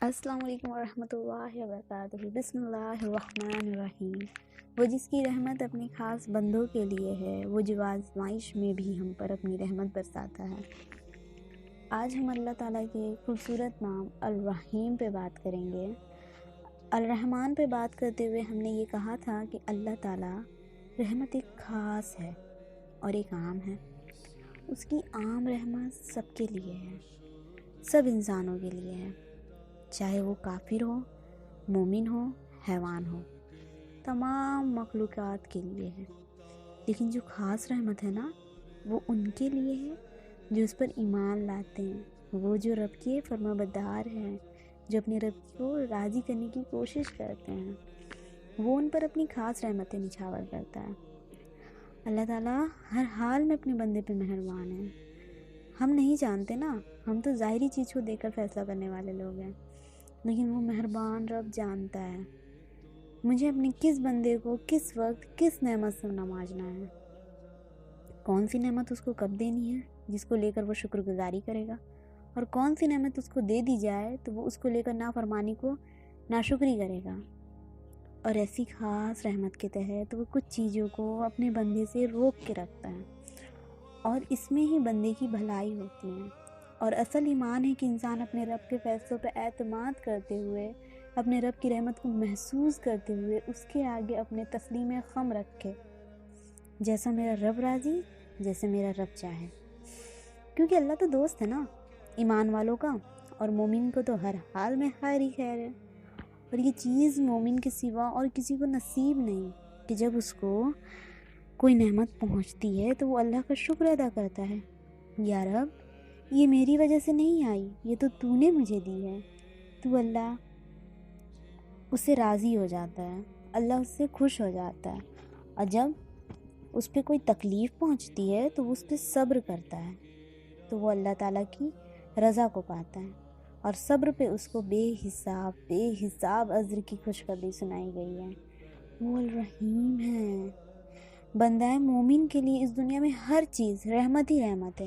السلام علیکم ورحمۃ اللہ وبرکاتہ۔ بسم اللہ الرحمن الرحیم۔ وہ جس کی رحمت اپنے خاص بندوں کے لیے ہے، وہ جو آزمائش میں بھی ہم پر اپنی رحمت برساتا ہے۔ آج ہم اللہ تعالیٰ کے خوبصورت نام الرحیم پہ بات کریں گے۔ الرحمن پہ بات کرتے ہوئے ہم نے یہ کہا تھا کہ اللہ تعالیٰ رحمت ایک خاص ہے اور ایک عام ہے۔ اس کی عام رحمت سب کے لیے ہے، سب انسانوں کے لیے ہے، چاہے وہ کافر ہو، مومن ہو، حیوان ہو، تمام مخلوقات کے لیے ہے۔ لیکن جو خاص رحمت ہے نا، وہ ان کے لیے ہے جو اس پر ایمان لاتے ہیں، وہ جو رب کے فرما بردار ہیں، جو اپنے رب کو راضی کرنے کی کوشش کرتے ہیں، وہ ان پر اپنی خاص رحمتیں نچھاور کرتا ہے۔ اللہ تعالیٰ ہر حال میں اپنے بندے پہ مہربان ہے۔ ہم نہیں جانتے نا، ہم تو ظاہری چیز کو دیکھ کر فیصلہ کرنے والے لوگ ہیں، لیکن وہ مہربان رب جانتا ہے مجھے اپنے کس بندے کو کس وقت کس نعمت سے نوازنا ہے، کون سی نعمت اس کو کب دینی ہے جس کو لے کر وہ شکر گزاری کرے گا، اور کون سی نعمت اس کو دے دی جائے تو وہ اس کو لے کر نافرمانی کو ناشکری کرے گا۔ اور ایسی خاص رحمت کے تحت وہ کچھ چیزوں کو اپنے بندے سے روک کے رکھتا ہے، اور اس میں ہی بندے کی بھلائی ہوتی ہے۔ اور اصل ایمان ہے کہ انسان اپنے رب کے فیصلوں پہ اعتماد کرتے ہوئے، اپنے رب کی رحمت کو محسوس کرتے ہوئے اس کے آگے اپنے تسلیم خم رکھے، جیسا میرا رب راضی، جیسے میرا رب چاہے۔ کیونکہ اللہ تو دوست ہے نا ایمان والوں کا، اور مومن کو تو ہر حال میں خیر ہی خیر ہے۔ اور یہ چیز مومن کے سوا اور کسی کو نصیب نہیں کہ جب اس کو کوئی نعمت پہنچتی ہے تو وہ اللہ کا شکر ادا کرتا ہے، یا رب یہ میری وجہ سے نہیں آئی، یہ تو نے مجھے دی ہے۔ تو اللہ اس سے راضی ہو جاتا ہے، اللہ اس سے خوش ہو جاتا ہے، اور جب اس پہ کوئی تکلیف پہنچتی ہے تو وہ اس پہ صبر کرتا ہے، تو وہ اللہ تعالیٰ کی رضا کو پاتا ہے۔ اور صبر پہ اس کو بے حساب اجر کی خوشخبری سنائی گئی ہے۔ وہ الرحیم ہے۔ بندہ مومن کے لیے اس دنیا میں ہر چیز رحمت ہی رحمت ہے،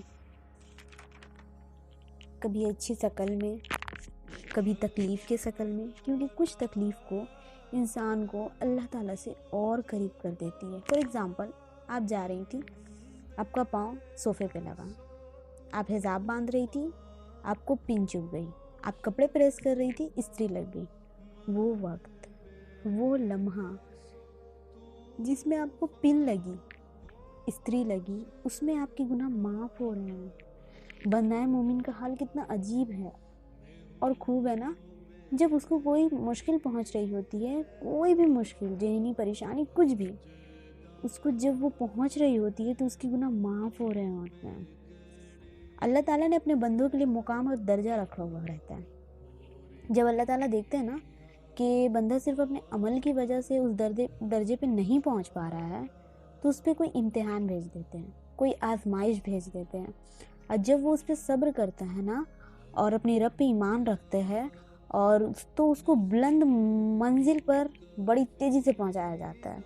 کبھی اچھی شکل میں، کبھی تکلیف کے شکل میں، کیونکہ کچھ تکلیف کو انسان کو اللہ تعالیٰ سے اور قریب کر دیتی ہے۔ فار ایگزامپل، آپ جا رہی تھی، آپ کا پاؤں صوفے پہ لگا، آپ حجاب باندھ رہی تھی، آپ کو پن چبھ گئی، آپ کپڑے پریس کر رہی تھی، استری لگ گئی۔ وہ وقت، وہ لمحہ جس میں آپ کو پن لگی، استری لگی، اس میں آپ کے گناہ معاف ہو رہے ہیں۔ بندہ مومن کا حال کتنا عجیب ہے اور خوب ہے نا، جب اس کو کوئی مشکل پہنچ رہی ہوتی ہے، کوئی بھی مشکل، ذہنی پریشانی، کچھ بھی، اس کو جب وہ پہنچ رہی ہوتی ہے تو اس کی گناہ معاف ہو رہے ہوتے ہیں۔ اللہ تعالیٰ نے اپنے بندوں کے لیے مقام اور درجہ رکھا ہوا رہتا ہے۔ جب اللہ تعالیٰ دیکھتے ہیں نا کہ بندہ صرف اپنے عمل کی وجہ سے اس درجے پہ نہیں پہنچ پا رہا ہے، تو اس پہ کوئی امتحان بھیج دیتے ہیں، کوئی آزمائش بھیج دیتے ہیں، اور جب وہ اس پہ صبر کرتا ہے نا اور اپنے رب پہ ایمان رکھتے ہیں، اور تو اس کو بلند منزل پر بڑی تیزی سے پہنچایا جاتا ہے۔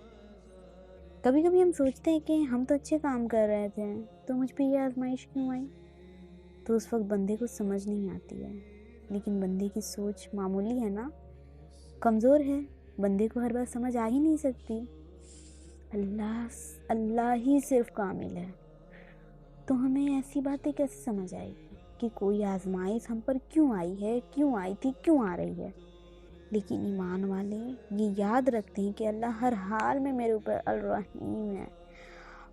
کبھی کبھی ہم سوچتے ہیں کہ ہم تو اچھے کام کر رہے تھے، تو مجھ پہ یہ آزمائش کیوں آئی؟ تو اس وقت بندے کو سمجھ نہیں آتی ہے، لیکن بندے کی سوچ معمولی ہے نا، کمزور ہے، بندے کو ہر بات سمجھ آ ہی نہیں سکتی۔ اللہ ہی صرف کامل ہے، تو ہمیں ایسی باتیں کیسے سمجھ آئے گی کہ کوئی آزمائش ہم پر کیوں آئی ہے، کیوں آئی تھی، کیوں آ رہی ہے؟ لیکن ایمان والے یہ یاد رکھتے ہیں کہ اللہ ہر حال میں میرے اوپر الرحیم ہے۔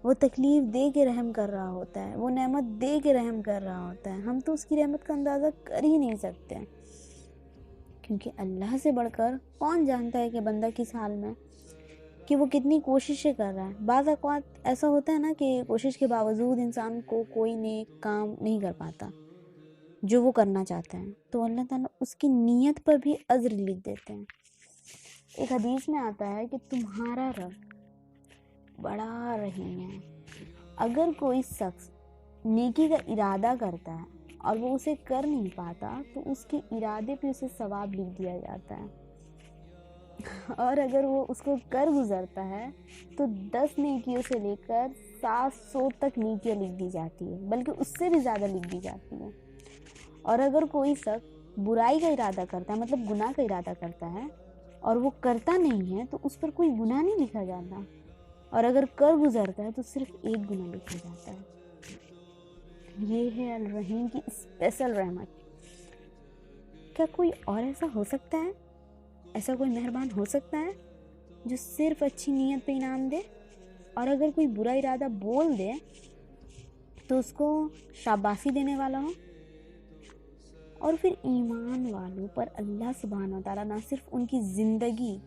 وہ تکلیف دے کے رحم کر رہا ہوتا ہے، وہ نعمت دے کے رحم کر رہا ہوتا ہے۔ ہم تو اس کی رحمت کا اندازہ کر ہی نہیں سکتے، کیونکہ اللہ سے بڑھ کر کون جانتا ہے کہ بندہ کس حال میں، کہ وہ کتنی کوششیں کر رہا ہے۔ بعض اوقات ایسا ہوتا ہے نا کہ کوشش کے باوجود انسان کو کوئی نیک کام نہیں کر پاتا جو وہ کرنا چاہتا ہے، تو اللہ تعالیٰ اس کی نیت پر بھی اجر لکھ دیتے ہیں۔ ایک حدیث میں آتا ہے کہ تمہارا رب بڑا رحیم ہے۔ اگر کوئی شخص نیکی کا ارادہ کرتا ہے اور وہ اسے کر نہیں پاتا، تو اس کے ارادے پہ اسے ثواب لکھ دیا جاتا ہے، اور اگر وہ اس کو کر گزرتا ہے تو 10 نیکیوں سے لے کر 700 تک نیکیاں لکھ دی جاتی ہے، بلکہ اس سے بھی زیادہ لکھ دی جاتی ہے۔ اور اگر کوئی شخص برائی کا ارادہ کرتا ہے, مطلب گناہ کا ارادہ کرتا ہے, اور وہ کرتا نہیں ہے تو اس پر کوئی گناہ نہیں لکھا جاتا, اور اگر کر گزرتا ہے تو صرف ایک گناہ لکھا جاتا ہے. یہ ہے الرحیم کی اسپیشل رحمت. کیا کوئی اور ایسا ہو سکتا ہے؟ ایسا کوئی مہربان ہو سکتا ہے جو صرف اچھی نیت پہ انعام دے, اور اگر کوئی برا ارادہ بول دے تو اس کو شاباشی دینے والا ہو؟ اور پھر ایمان والوں پر اللہ سبحانہ وتعالیٰ نہ صرف ان کی زندگی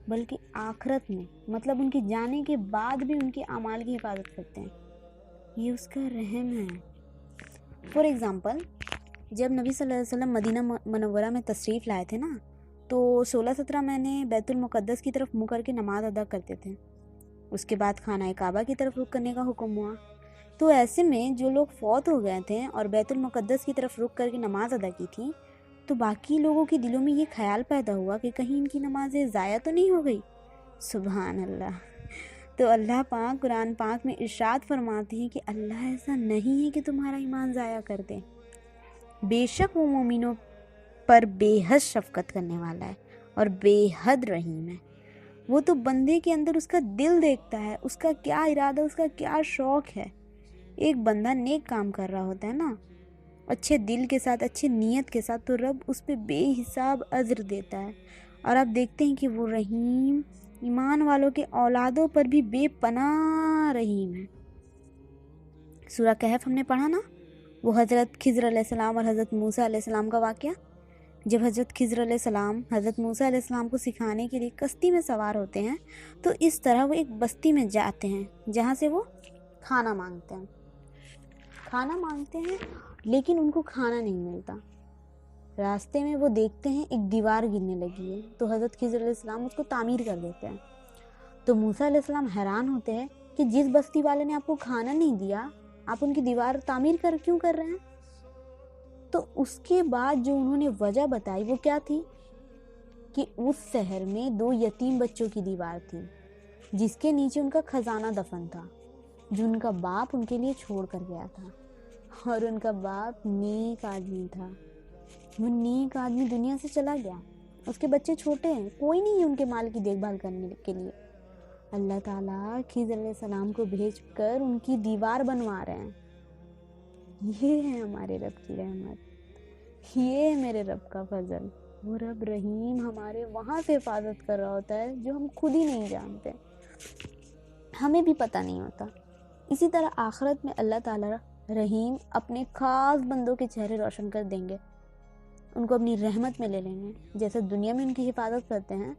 بلکہ آخرت میں, مطلب ان کے جانے کے بعد بھی ان کے اعمال کی حفاظت کرتے ہیں. یہ اس کا رحم ہے. فار ایگزامپل, جب نبی صلی اللہ علیہ وسلم مدینہ منورہ میں تشریف لائے تھے نا, تو 16-17 مہینے بیت المقدس کی طرف منہ کر کے نماز ادا کرتے تھے. اس کے بعد خانہ کعبہ کی طرف رخ کرنے کا حکم ہوا. تو ایسے میں جو لوگ فوت ہو گئے تھے اور بیت المقدس کی طرف رخ کر کے نماز ادا کی تھی, تو باقی لوگوں کے دلوں میں یہ خیال پیدا ہوا کہ کہیں ان کی نمازیں ضائع تو نہیں ہو گئی. سبحان اللہ. تو اللہ پاک قرآن پاک میں ارشاد فرماتے ہیں کہ اللہ ایسا نہیں ہے کہ تمہارا ایمان ضائع کر دے. بے شک وہ مومنوں پر بے حد شفقت کرنے والا ہے اور بے حد رحیم ہے. وہ تو بندے کے اندر اس کا دل دیکھتا ہے, اس کا کیا ارادہ, اس کا کیا شوق ہے. ایک بندہ نیک کام کر رہا ہوتا ہے نا, اچھے دل کے ساتھ, اچھے نیت کے ساتھ, تو رب اس پہ بے حساب اجر دیتا ہے. اور آپ دیکھتے ہیں کہ وہ رحیم ایمان والوں کے اولادوں پر بھی بے پناہ رحیم ہے. سورہ کہف ہم نے پڑھا نا, وہ حضرت خضر علیہ السلام اور حضرت موسیٰ علیہ السلام کا واقعہ. جب حضرت خضر علیہ السلام حضرت موسیٰ علیہ السلام کو سکھانے کے لیے کشتی میں سوار ہوتے ہیں, تو اس طرح وہ ایک بستی میں جاتے ہیں جہاں سے وہ کھانا مانگتے ہیں, لیکن ان کو کھانا نہیں ملتا. راستے میں وہ دیکھتے ہیں ایک دیوار گرنے لگی ہے, تو حضرت خضر علیہ السلام اس کو تعمیر کر دیتے ہیں. تو موسیٰ علیہ السلام حیران ہوتے ہیں کہ جس بستی والے نے آپ کو کھانا نہیں دیا, آپ ان کی دیوار تعمیر کیوں کر رہے ہیں؟ تو اس کے بعد جو انہوں نے وجہ بتائی وہ کیا تھی کہ اس شہر میں 2 یتیم بچوں کی دیوار تھی جس کے نیچے ان کا خزانہ دفن تھا, جو ان کا باپ ان کے لیے چھوڑ کر گیا تھا. اور ان کا باپ نیک آدمی تھا. وہ نیک آدمی دنیا سے چلا گیا, اس کے بچے چھوٹے ہیں, کوئی نہیں ہے ان کے مال کی دیکھ بھال کرنے کے لیے. اللہ تعالیٰ خضر علیہ السلام کو بھیج کر ان کی دیوار بنوا رہے ہیں. یہ ہے ہمارے رب کی رحمت, یہ ہے میرے رب کا فضل. وہ رب رحیم ہمارے وہاں سے حفاظت کر رہا ہوتا ہے جو ہم خود ہی نہیں جانتے, ہمیں بھی پتہ نہیں ہوتا. اسی طرح آخرت میں اللہ تعالیٰ رحیم اپنے خاص بندوں کے چہرے روشن کر دیں گے, ان کو اپنی رحمت میں لے لیں گے. جیسے دنیا میں ان کی حفاظت کرتے ہیں,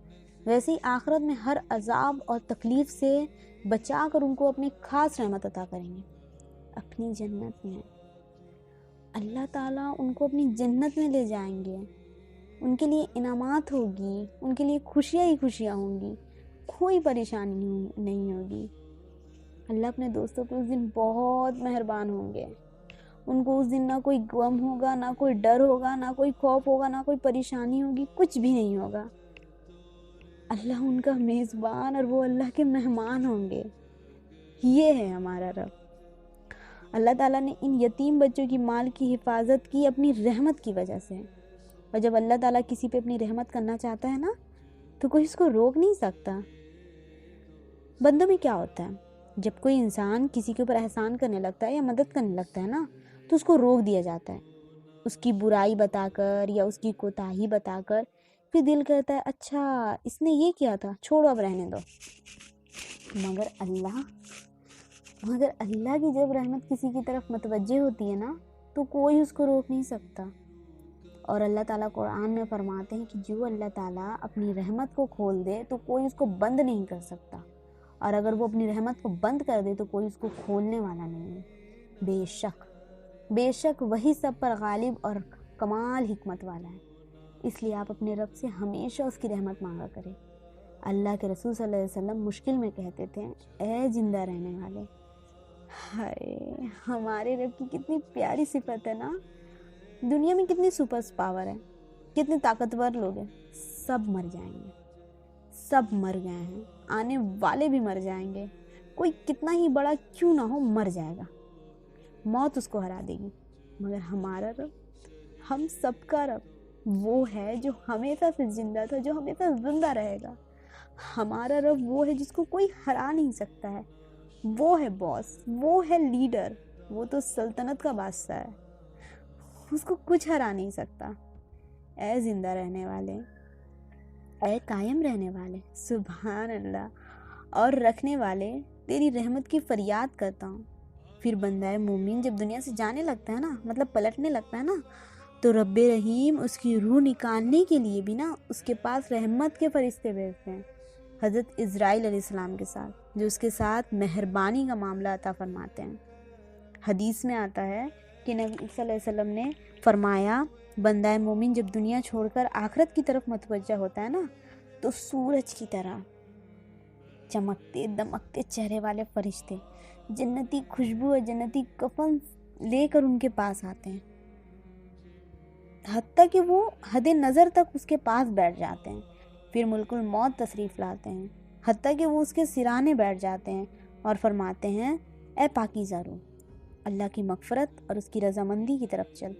ویسے ہی آخرت میں ہر عذاب اور تکلیف سے بچا کر ان کو اپنی خاص رحمت عطا کریں گے اپنی جنت میں. اللہ تعالیٰ ان کو اپنی جنت میں لے جائیں گے, ان کے لیے انعامات ہوگی, ان کے لیے خوشیاں ہی خوشیاں ہوں گی, کوئی پریشانی نہیں ہوگی. اللہ اپنے دوستوں پہ اس دن بہت مہربان ہوں گے. ان کو اس دن نہ کوئی غم ہوگا, نہ کوئی ڈر ہوگا, نہ کوئی خوف ہوگا, نہ کوئی پریشانی ہوگی, کچھ بھی نہیں ہوگا. اللہ ان کا میزبان اور وہ اللہ کے مہمان ہوں گے. یہ ہے ہمارا رب. اللہ تعالیٰ نے ان یتیم بچوں کی مال کی حفاظت کی اپنی رحمت کی وجہ سے. اور جب اللہ تعالیٰ کسی پہ اپنی رحمت کرنا چاہتا ہے نا, تو کوئی اس کو روک نہیں سکتا. بندوں میں کیا ہوتا ہے, جب کوئی انسان کسی کے اوپر احسان کرنے لگتا ہے یا مدد کرنے لگتا ہے نا, تو اس کو روک دیا جاتا ہے, اس کی برائی بتا کر یا اس کی کوتاہی بتا کر. پھر دل کہتا ہے اچھا اس نے یہ کیا تھا, چھوڑو اب رہنے دو. مگر اللہ کی جب رحمت کسی کی طرف متوجہ ہوتی ہے نا, تو کوئی اس کو روک نہیں سکتا. اور اللہ تعالیٰ قرآن میں فرماتے ہیں کہ جو اللہ تعالیٰ اپنی رحمت کو کھول دے تو کوئی اس کو بند نہیں کر سکتا, اور اگر وہ اپنی رحمت کو بند کر دے تو کوئی اس کو کھولنے والا نہیں ہے. بے شک وہی سب پر غالب اور کمال حکمت والا ہے. اس لیے آپ اپنے رب سے ہمیشہ اس کی رحمت مانگا کریں. اللہ کے رسول صلی اللہ علیہ وسلم مشکل میں کہتے تھے, اے زندہ رہنے والے. ہائے ہمارے رب کی کتنی پیاری صفت ہے نا. دنیا میں کتنی سپر پاور ہے, کتنے طاقتور لوگ ہیں, سب مر جائیں گے, سب مر گئے ہیں, آنے والے بھی مر جائیں گے. کوئی کتنا ہی بڑا کیوں نہ ہو مر جائے گا, موت اس کو ہرا دے گی. مگر ہمارا رب, ہم سب کا رب, وہ ہے جو ہمیشہ سے زندہ تھا، جو ہمیشہ زندہ رہے گا۔ ہمارا رب وہ ہے جس کو کوئی ہرا نہیں سکتا ہے، وہ ہے باس، وہ ہے لیڈر، وہ تو سلطنت کا بادشاہ ہے، اس کو کچھ ہرا نہیں سکتا۔ اے زندہ رہنے والے، اے قائم رہنے والے، سبحان اللہ، اور رکھنے والے، تیری رحمت کی فریاد کرتا ہوں۔ پھر بندہ مومن جب دنیا سے جانے لگتا ہے نا، مطلب پلٹنے لگتا ہے نا، تو رب رحیم اس کی روح نکالنے کے لیے بھی نا اس کے پاس رحمت کے فرشتے بھیجتے ہیں، حضرت عزرائیل علیہ السلام کے ساتھ، جو اس کے ساتھ مہربانی کا معاملہ عطا فرماتے ہیں۔ حدیث میں آتا ہے کہ نبی صلی اللہ علیہ وسلم نے فرمایا، بندہ مومن جب دنیا چھوڑ کر آخرت کی طرف متوجہ ہوتا ہے نا، تو سورج کی طرح چمکتے دمکتے چہرے والے فرشتے جنتی خوشبو اور جنتی کفن لے کر ان کے پاس آتے ہیں، حتیٰ کہ وہ حد نظر تک اس کے پاس بیٹھ جاتے ہیں۔ پھر ملک الموت تشریف لاتے ہیں، حتیٰ کہ وہ اس کے سرانے بیٹھ جاتے ہیں اور فرماتے ہیں، اے پاکیزہ روح، اللہ کی مغفرت اور اس کی رضامندی کی طرف چل۔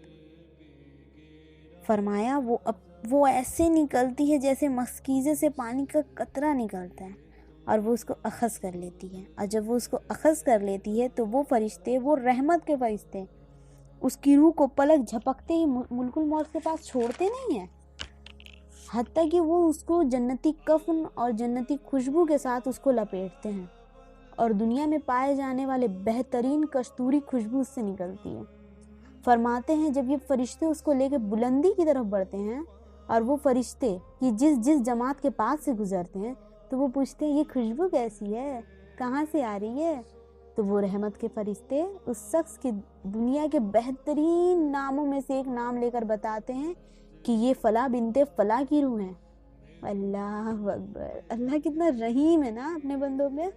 فرمایا وہ ایسے نکلتی ہے جیسے مشکیزے سے پانی کا قطرہ نکلتا ہے، اور وہ اس کو اخذ کر لیتی ہے، اور جب وہ اس کو اخذ کر لیتی ہے تو وہ فرشتے، وہ رحمت کے فرشتے، اس کی روح کو پلک جھپکتے ہی ملک الموت کے پاس چھوڑتے نہیں ہیں، حتیٰ کہ وہ اس کو جنتی کفن اور جنتی خوشبو کے ساتھ اس کو لپیٹتے ہیں، اور دنیا میں پائے جانے والے بہترین کستوری خوشبو اس سے نکلتی ہے۔ فرماتے ہیں جب یہ فرشتے اس کو لے کے بلندی کی طرف بڑھتے ہیں، اور وہ فرشتے یہ جس جماعت کے پاس سے گزرتے ہیں تو وہ پوچھتے ہیں، یہ خوشبو کیسی ہے، کہاں سے آ رہی ہے؟ تو وہ رحمت کے فرشتے اس شخص کے دنیا کے بہترین ناموں میں سے ایک نام لے کر بتاتے ہیں کہ یہ فلاں بنت فلاں کی روح ہے۔ اللہ اکبر، اللہ کتنا رحیم ہے نا اپنے بندوں پہ،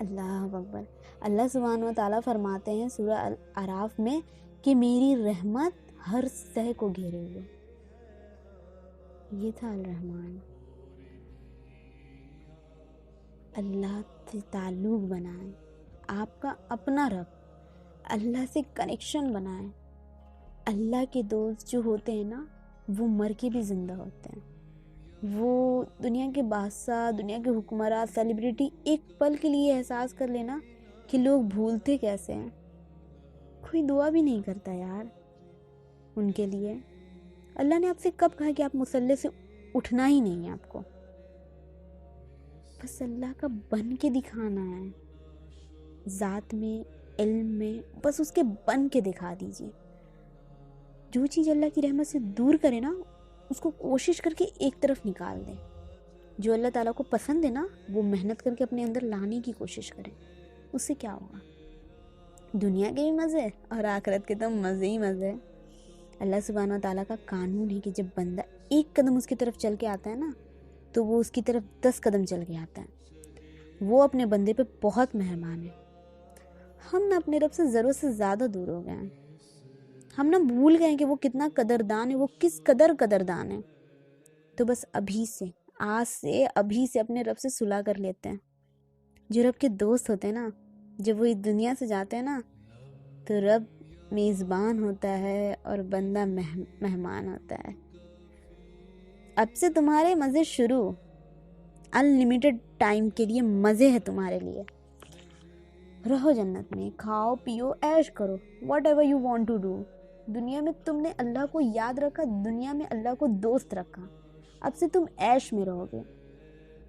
اللہ اکبر۔ اللہ سبحانہ و تعالیٰ فرماتے ہیں سورہ الاعراف میں کہ میری رحمت ہر سہ کو گھیرے ہوئے۔ یہ تھا الرحمن۔ اللہ سے تعلق بنائیں، آپ کا اپنا رب، اللہ سے کنیکشن بنائیں۔ اللہ کے دوست جو ہوتے ہیں نا، وہ مر کے بھی زندہ ہوتے ہیں۔ وہ دنیا کے بادشاہ، دنیا کے حکمراں، سیلیبریٹی ایک پل کے لیے احساس کر لینا کہ لوگ بھولتے کیسے ہیں، کوئی دعا بھی نہیں کرتا یار ان کے لیے۔ اللہ نے آپ سے کب کہا کہ آپ مصلی سے اٹھنا ہی نہیں ہے آپ کو؟ بس اللہ کا بن کے دکھانا ہے، ذات میں، علم میں، بس اس کے بن کے دکھا دیجئے۔ جو چیز اللہ کی رحمت سے دور کرے نا، اس کو کوشش کر کے ایک طرف نکال دیں۔ جو اللہ تعالیٰ کو پسند ہے نا، وہ محنت کر کے اپنے اندر لانے کی کوشش کریں۔ اس سے کیا ہوگا؟ دنیا کے بھی مزے اور آخرت کے تو مزے ہی مزے۔ اللہ سبحانہ و تعالیٰ کا قانون ہے کہ جب بندہ ایک قدم اس کی طرف چل کے آتا ہے نا، تو وہ اس کی طرف 10 قدم چل کے آتا ہے۔ وہ اپنے بندے پہ بہت مہربان ہے۔ ہم نہ اپنے رب سے ضرورت سے زیادہ دور ہو گئے ہیں، ہم نہ بھول گئے کہ وہ کتنا قدردان ہے، وہ کس قدر قدردان ہے۔ تو بس ابھی سے، آج سے، ابھی سے اپنے رب سے صلح کر لیتے ہیں۔ جو رب کے دوست ہوتے ہیں نا، جب وہ اس دنیا سے جاتے ہیں نا، تو رب میزبان ہوتا ہے اور بندہ مہمان ہوتا ہے۔ اب سے تمہارے مزے شروع، انلیمیٹڈ ٹائم کے لیے مزے ہیں تمہارے لیے۔ رہو جنت میں، کھاؤ پیو عیش کرو، whatever you want to do. دنیا میں تم نے اللہ کو یاد رکھا، دنیا میں اللہ کو دوست رکھا۔ اب سے تم عیش میں رہو گے،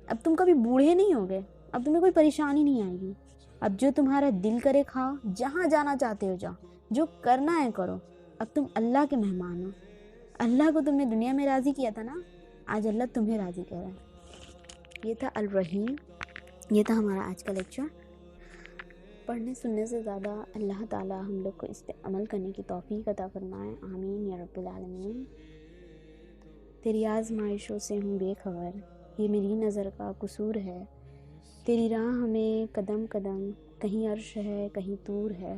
اب تم کبھی بوڑھے نہیں ہوگے، اب تمہیں کوئی پریشانی نہیں آئے گی۔ اب جو تمہارا دل کرے کھاؤ، جہاں جانا چاہتے ہو جاؤ، جو کرنا ہے کرو۔ اب تم اللہ کے مہمان ہو۔ اللہ کو تم نے دنیا میں راضی کیا تھا نا، آج اللہ تمہیں راضی کر رہا ہے۔ یہ تھا الرحیم، یہ تھا ہمارا آج کا لیکچر۔ پڑھنے سننے سے زیادہ اللہ تعالیٰ ہم لوگ کو اس پہ عمل کرنے کی توفیق عطا فرمائے، آمین یا رب العالمین۔ تیری آزمائشوں سے ہوں بے خبر، یہ میری نظر کا قصور ہے۔ تیری راہ ہمیں قدم قدم، کہیں عرش ہے کہیں طور ہے۔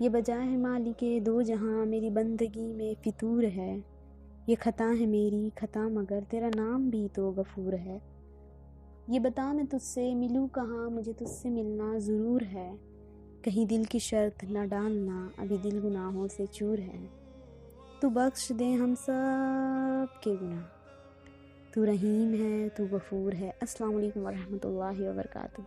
یہ بجا ہے مالک دو جہاں، میری بندگی میں فطور ہے۔ یہ خطا ہے میری خطا مگر تیرا نام بھی تو غفور ہے۔ یہ بتا میں تجھ سے ملوں کہاں، مجھے تجھ سے ملنا ضرور ہے۔ کہیں دل کی شرط نہ ڈالنا، ابھی دل گناہوں سے چور ہے۔ تو بخش دے ہم سب کے گناہ، تو رحیم ہے، تو غفور ہے۔ السلام علیکم ورحمۃ اللہ وبرکاتہ۔